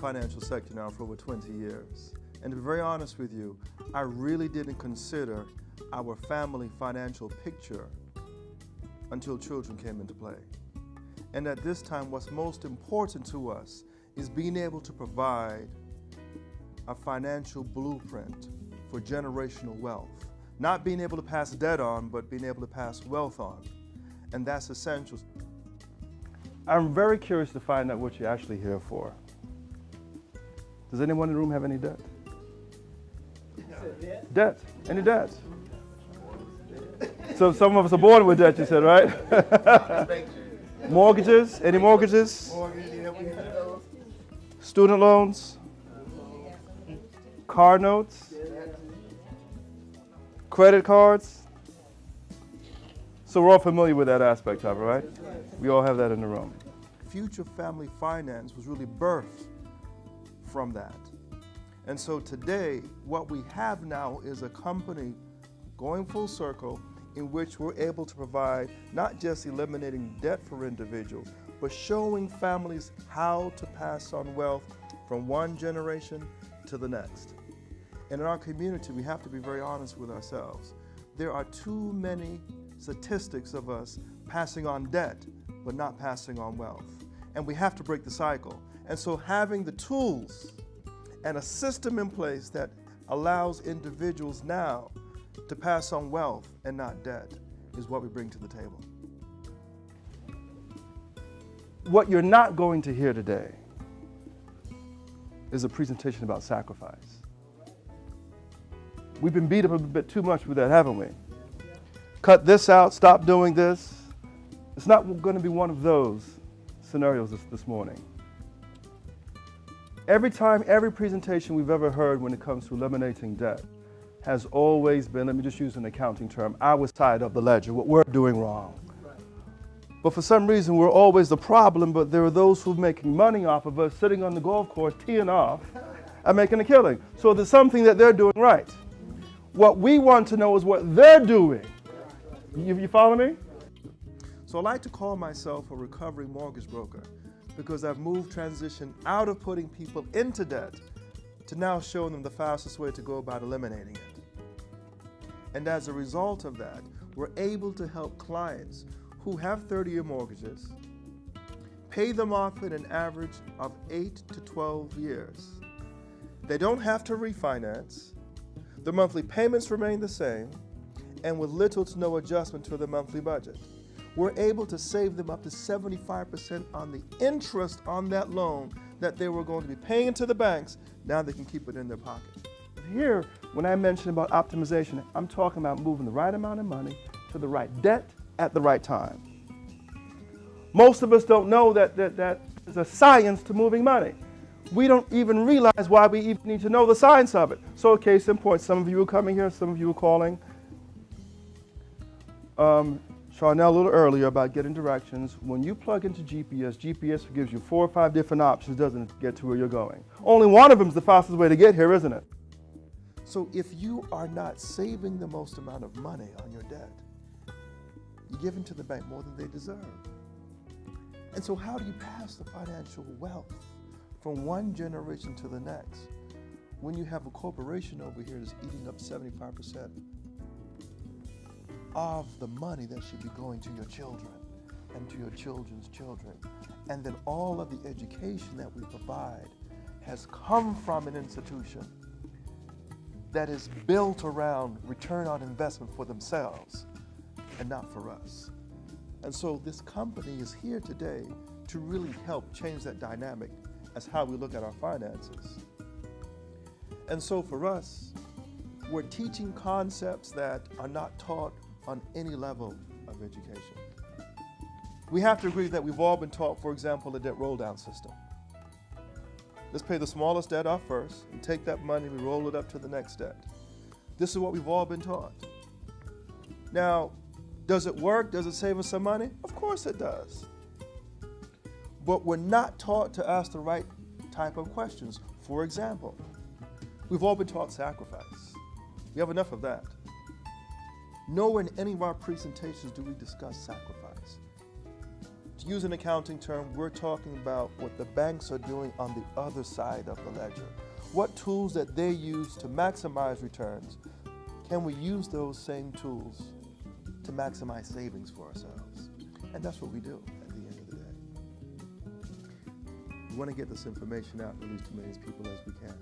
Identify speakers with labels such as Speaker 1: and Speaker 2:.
Speaker 1: financial sector now for over 20 years. And to be very honest with you, I really didn't consider our family financial picture until children came into play. And at this time, what's most important to us is being able to provide a financial blueprint for generational wealth. Not being able to pass debt on, but being able to pass wealth on. And that's essential.
Speaker 2: I'm very curious to find out what you're actually here for. Does anyone in the room have any debt? Debt? Any debt? So some of us are born with debt, you said, right? Mortgages? Any mortgages? Student loans? Car notes? Credit cards? So we're all familiar with that aspect of it, right? We all have that in the room.
Speaker 1: Future Family Finance was really birthed from that. And so today, what we have now is a company going full circle in which we're able to provide not just eliminating debt for individuals, but showing families how to pass on wealth from one generation to the next. And in our community, we have to be very honest with ourselves. There are too many statistics of us passing on debt, but not passing on wealth. And we have to break the cycle. And so having the tools and a system in place that allows individuals now to pass on wealth and not debt is what we bring to the table.
Speaker 2: What you're not going to hear today is a presentation about sacrifice. We've been beat up a bit too much with that, haven't we? Cut this out, stop doing this. It's not going to be one of those scenarios this morning. Every time, every presentation we've ever heard when it comes to eliminating debt has always been, let me just use an accounting term, our side of the ledger, what we're doing wrong. But for some reason, we're always the problem, but there are those who are making money off of us sitting on the golf course, teeing off, and making a killing. So there's something that they're doing right. What we want to know is what they're doing. You follow me?
Speaker 1: So I like to call myself a recovering mortgage broker because I've transitioned out of putting people into debt to now showing them the fastest way to go about eliminating it. And as a result of that, we're able to help clients who have 30-year mortgages pay them off in an average of 8 to 12 years. They don't have to refinance, the monthly payments remain the same, and with little to no adjustment to the monthly budget. We're able to save them up to 75% on the interest on that loan that they were going to be paying into the banks. Now they can keep it in their pocket.
Speaker 2: Here, when I mention about optimization, I'm talking about moving the right amount of money to the right debt at the right time. Most of us don't know that there's a science to moving money. We don't even realize why we even need to know the science of it. So case in point, some of you are coming here, some of you are calling. Charnel a little earlier about getting directions. When you plug into GPS, GPS gives you 4 or 5 different options, doesn't get to where you're going. Only one of them is the fastest way to get here, isn't it?
Speaker 1: So if you are not saving the most amount of money on your debt, you're giving to the bank more than they deserve. And so how do you pass the financial wealth from one generation to the next when you have a corporation over here that's eating up 75% of the money that should be going to your children and to your children's children? And then all of the education that we provide has come from an institution that is built around return on investment for themselves and not for us. And so this company is here today to really help change that dynamic as how we look at our finances. And so for us, we're teaching concepts that are not taught on any level of education. We have to agree that we've all been taught, for example, a debt roll-down system. Let's pay the smallest debt off first and take that money and we roll it up to the next debt. This is what we've all been taught. Now, does it work? Does it save us some money? Of course it does. But we're not taught to ask the right type of questions. For example, we've all been taught sacrifice. We have enough of that. Nowhere in any of our presentations do we discuss sacrifice. To use an accounting term, we're talking about what the banks are doing on the other side of the ledger. What tools that they use to maximize returns, can we use those same tools to maximize savings for ourselves? And that's what we do at the end of the day. We want to get this information out to as many people as we can.